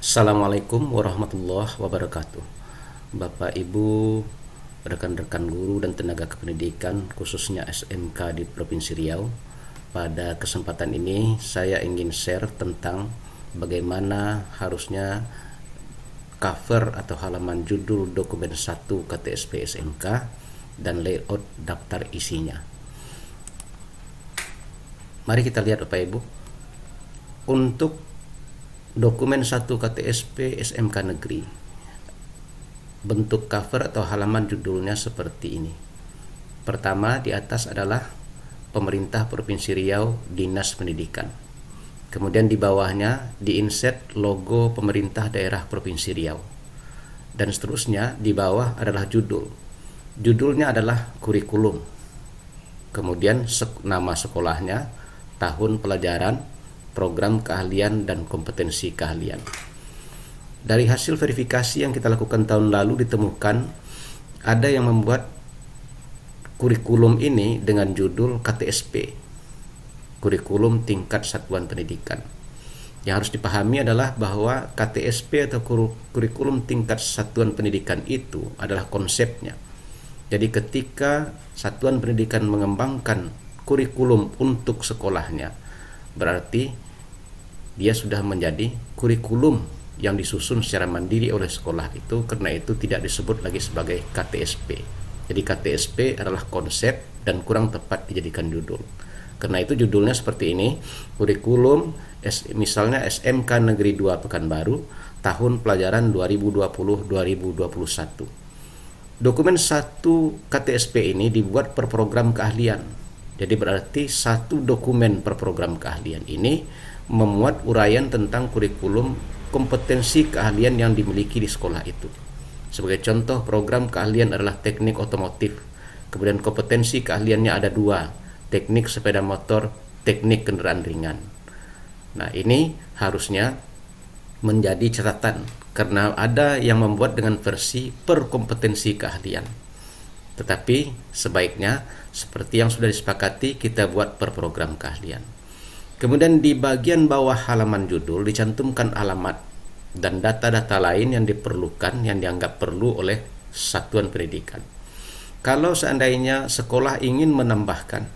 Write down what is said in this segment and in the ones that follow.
Assalamualaikum warahmatullahi wabarakatuh. Bapak Ibu, rekan-rekan guru dan tenaga kependidikan khususnya SMK di Provinsi Riau. Pada kesempatan ini saya ingin share tentang bagaimana harusnya cover atau halaman judul dokumen 1 KTSP SMK dan layout daftar isinya. Mari kita lihat Bapak Ibu. Untuk dokumen 1 KTSP SMK Negeri, bentuk cover atau halaman judulnya seperti ini. Pertama, di atas adalah Pemerintah Provinsi Riau, Dinas Pendidikan. Kemudian di bawahnya diinsert logo Pemerintah Daerah Provinsi Riau. Dan seterusnya di bawah adalah judul. Judulnya adalah kurikulum. Kemudian nama sekolahnya, tahun pelajaran, program keahlian dan kompetensi keahlian. Dari hasil verifikasi yang kita lakukan tahun lalu ditemukan ada yang membuat kurikulum ini dengan judul KTSP, kurikulum tingkat satuan pendidikan. Yang harus dipahami adalah bahwa KTSP atau kurikulum tingkat satuan pendidikan itu adalah konsepnya. Jadi ketika satuan pendidikan mengembangkan kurikulum untuk sekolahnya, berarti dia sudah menjadi kurikulum yang disusun secara mandiri oleh sekolah itu, karena itu tidak disebut lagi sebagai KTSP. Jadi KTSP adalah konsep dan kurang tepat dijadikan judul. Karena itu judulnya seperti ini, kurikulum misalnya SMK Negeri 2 Pekanbaru, tahun pelajaran 2020-2021. Dokumen 1 KTSP ini dibuat per program keahlian. Jadi berarti satu dokumen per program keahlian ini memuat uraian tentang kurikulum kompetensi keahlian yang dimiliki di sekolah itu. Sebagai contoh, program keahlian adalah teknik otomotif. Kemudian kompetensi keahliannya ada 2, teknik sepeda motor, teknik kendaraan ringan. Nah, ini harusnya menjadi catatan karena ada yang membuat dengan versi per kompetensi keahlian. Tetapi sebaiknya seperti yang sudah disepakati kita buat per program keahlian. Kemudian di bagian bawah halaman judul dicantumkan alamat dan data-data lain yang diperlukan, yang dianggap perlu oleh satuan pendidikan. Kalau seandainya sekolah ingin menambahkan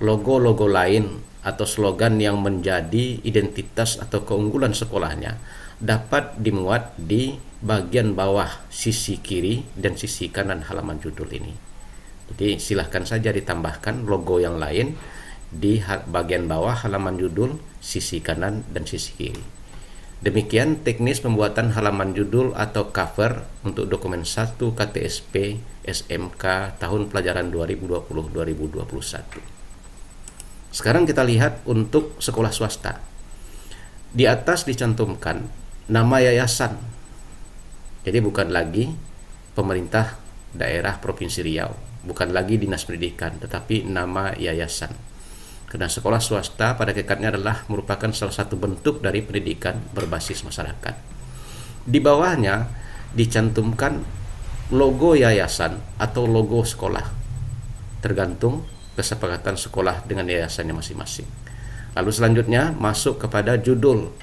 logo-logo lain atau slogan yang menjadi identitas atau keunggulan sekolahnya, dapat dimuat di bagian bawah sisi kiri dan sisi kanan halaman judul ini. Jadi silahkan saja ditambahkan logo yang lain di bagian bawah halaman judul, sisi kanan dan sisi kiri. Demikian teknis pembuatan halaman judul atau cover untuk dokumen 1 KTSP SMK tahun pelajaran 2020-2021. Sekarang kita lihat untuk sekolah swasta. Di atas dicantumkan nama yayasan. Jadi bukan lagi Pemerintah Daerah Provinsi Riau, bukan lagi Dinas Pendidikan, tetapi nama yayasan. Karena sekolah swasta pada hakikatnya adalah merupakan salah satu bentuk dari pendidikan berbasis masyarakat. Di bawahnya dicantumkan logo yayasan atau logo sekolah, tergantung kesepakatan sekolah dengan yayasannya masing-masing. Lalu selanjutnya masuk kepada judul,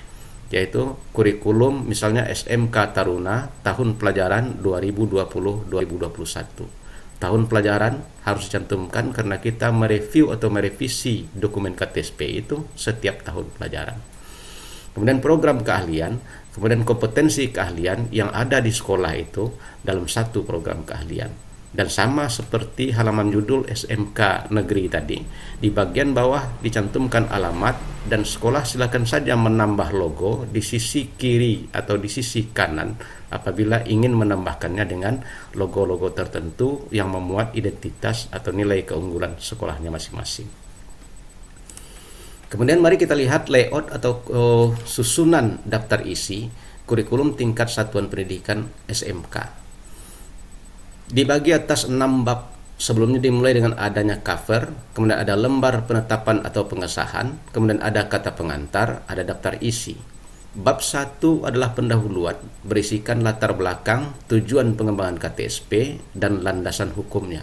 yaitu kurikulum misalnya SMK Taruna tahun pelajaran 2020-2021. Tahun pelajaran harus dicantumkan karena kita mereview atau merevisi dokumen KTSP itu setiap tahun pelajaran. Kemudian program keahlian, kemudian kompetensi keahlian yang ada di sekolah itu dalam satu program keahlian. Dan sama seperti halaman judul SMK Negeri tadi, di bagian bawah dicantumkan alamat dan sekolah silakan saja menambah logo di sisi kiri atau di sisi kanan apabila ingin menambahkannya dengan logo-logo tertentu yang memuat identitas atau nilai keunggulan sekolahnya masing-masing. Kemudian mari kita lihat layout atau susunan daftar isi kurikulum tingkat satuan pendidikan SMK. Di bagi atas 6 bab sebelumnya dimulai dengan adanya cover, kemudian ada lembar penetapan atau pengesahan, kemudian ada kata pengantar, ada daftar isi. Bab 1 adalah pendahuluan, berisikan latar belakang, tujuan pengembangan KTSP, dan landasan hukumnya.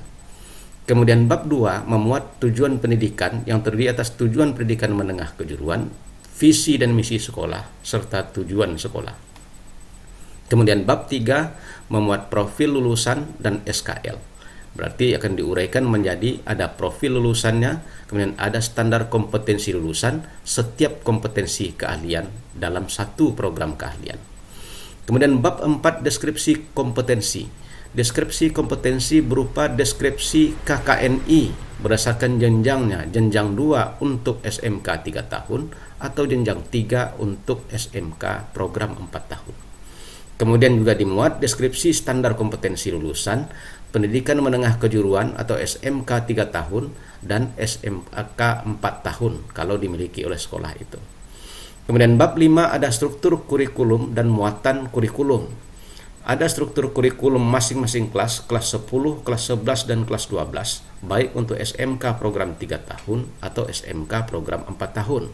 Kemudian bab 2 memuat tujuan pendidikan yang terdiri atas tujuan pendidikan menengah kejuruan, visi dan misi sekolah, serta tujuan sekolah. Kemudian bab 3 memuat profil lulusan dan SKL. Berarti akan diuraikan menjadi ada profil lulusannya, kemudian ada standar kompetensi lulusan, setiap kompetensi keahlian dalam satu program keahlian. Kemudian bab 4 deskripsi kompetensi. Deskripsi kompetensi berupa deskripsi KKNI berdasarkan jenjangnya, jenjang 2 untuk SMK 3 tahun atau jenjang 3 untuk SMK program 4 tahun. Kemudian juga dimuat deskripsi standar kompetensi lulusan pendidikan menengah kejuruan atau SMK 3 tahun dan SMK 4 tahun kalau dimiliki oleh sekolah itu. Kemudian bab 5 ada struktur kurikulum dan muatan kurikulum. Ada struktur kurikulum masing-masing kelas 10, kelas 11, dan kelas 12, baik untuk SMK program 3 tahun atau SMK program 4 tahun.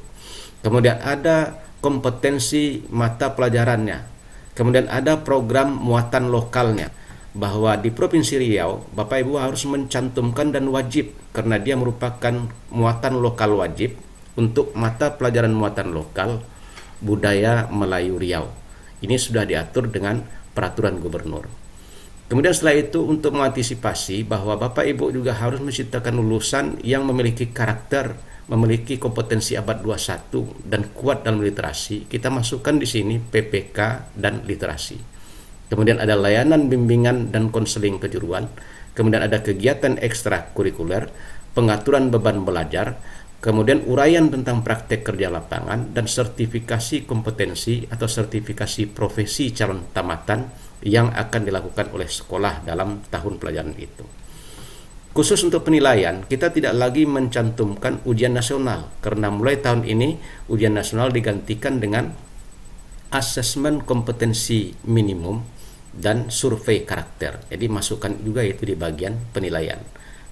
Kemudian ada kompetensi mata pelajarannya. Kemudian ada program muatan lokalnya, bahwa di Provinsi Riau, Bapak Ibu harus mencantumkan dan wajib, karena dia merupakan muatan lokal wajib untuk mata pelajaran muatan lokal budaya Melayu Riau. Ini sudah diatur dengan peraturan gubernur. Kemudian setelah itu untuk mengantisipasi bahwa Bapak Ibu juga harus menciptakan lulusan yang memiliki karakter, memiliki kompetensi abad 21 dan kuat dalam literasi, kita masukkan di sini PPK dan literasi. Kemudian ada layanan bimbingan dan konseling kejuruan, kemudian ada kegiatan ekstrakurikuler, pengaturan beban belajar, kemudian uraian tentang praktek kerja lapangan dan sertifikasi kompetensi atau sertifikasi profesi calon tamatan yang akan dilakukan oleh sekolah dalam tahun pelajaran itu. Khusus untuk penilaian, kita tidak lagi mencantumkan ujian nasional, karena mulai tahun ini ujian nasional digantikan dengan asesmen kompetensi minimum dan survei karakter. Jadi masukkan juga itu di bagian penilaian.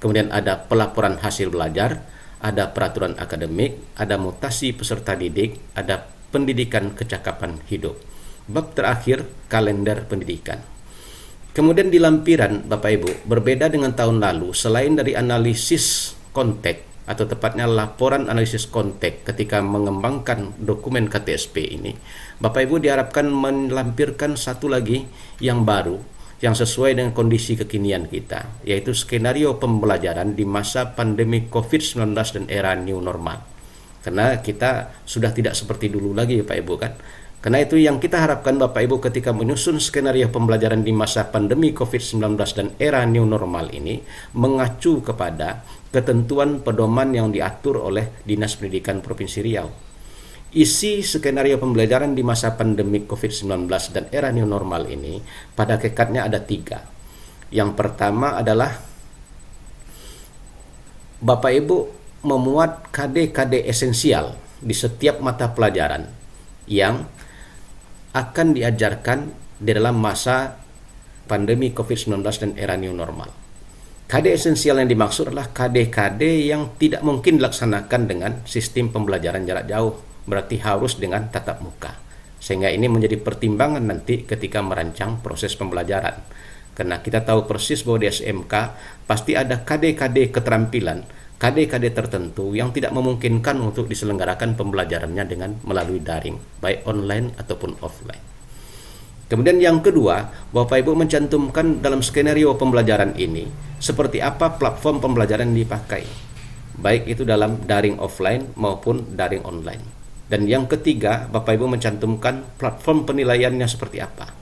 Kemudian ada pelaporan hasil belajar, ada peraturan akademik, ada mutasi peserta didik, ada pendidikan kecakapan hidup. Bab terakhir, kalender pendidikan. Kemudian di lampiran, Bapak Ibu, berbeda dengan tahun lalu, selain dari analisis konteks atau tepatnya laporan analisis konteks ketika mengembangkan dokumen KTSP ini, Bapak Ibu diharapkan melampirkan satu lagi yang baru, yang sesuai dengan kondisi kekinian kita, yaitu skenario pembelajaran di masa pandemi COVID-19 dan era new normal. Karena kita sudah tidak seperti dulu lagi, Bapak Ibu kan. Karena itu yang kita harapkan Bapak Ibu ketika menyusun skenario pembelajaran di masa pandemi COVID-19 dan era new normal ini mengacu kepada ketentuan pedoman yang diatur oleh Dinas Pendidikan Provinsi Riau. Isi skenario pembelajaran di masa pandemi COVID-19 dan era new normal ini pada hakikatnya ada 3. Yang pertama adalah Bapak Ibu memuat KD-KD esensial di setiap mata pelajaran yang akan diajarkan di dalam masa pandemi COVID-19 dan era new normal. KD esensial yang dimaksud adalah KD-KD yang tidak mungkin dilaksanakan dengan sistem pembelajaran jarak jauh, berarti harus dengan tatap muka. Sehingga ini menjadi pertimbangan nanti ketika merancang proses pembelajaran. Karena kita tahu persis bahwa di SMK pasti ada KD-KD keterampilan, KD-KD tertentu yang tidak memungkinkan untuk diselenggarakan pembelajarannya dengan melalui daring, baik online ataupun offline. Kemudian yang kedua, Bapak Ibu mencantumkan dalam skenario pembelajaran ini seperti apa platform pembelajaran yang dipakai, baik itu dalam daring offline maupun daring online. Dan yang ketiga, Bapak Ibu mencantumkan platform penilaiannya seperti apa.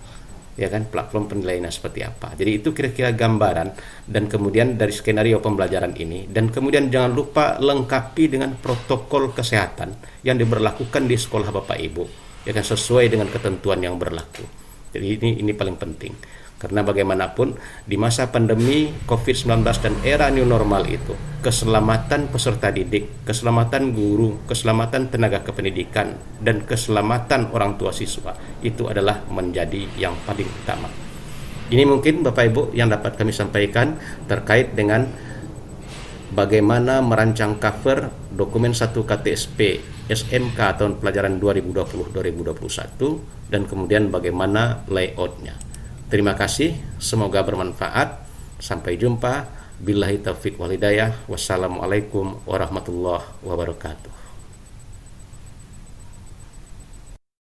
Ya kan, platform penilaiannya seperti apa. Jadi itu kira-kira gambaran dan kemudian dari skenario pembelajaran ini, dan kemudian jangan lupa lengkapi dengan protokol kesehatan yang diberlakukan di sekolah Bapak Ibu, ya kan, sesuai dengan ketentuan yang berlaku. Jadi ini paling penting. Karena bagaimanapun di masa pandemi COVID-19 dan era new normal itu, keselamatan peserta didik, keselamatan guru, keselamatan tenaga kependidikan, dan keselamatan orang tua siswa itu adalah menjadi yang paling utama. Ini mungkin Bapak Ibu yang dapat kami sampaikan terkait dengan bagaimana merancang cover dokumen 1 KTSP SMK tahun pelajaran 2020-2021 dan kemudian bagaimana layoutnya. Terima kasih, semoga bermanfaat. Sampai jumpa. Billahi taufiq wal hidayah. Wassalamualaikum warahmatullahi wabarakatuh.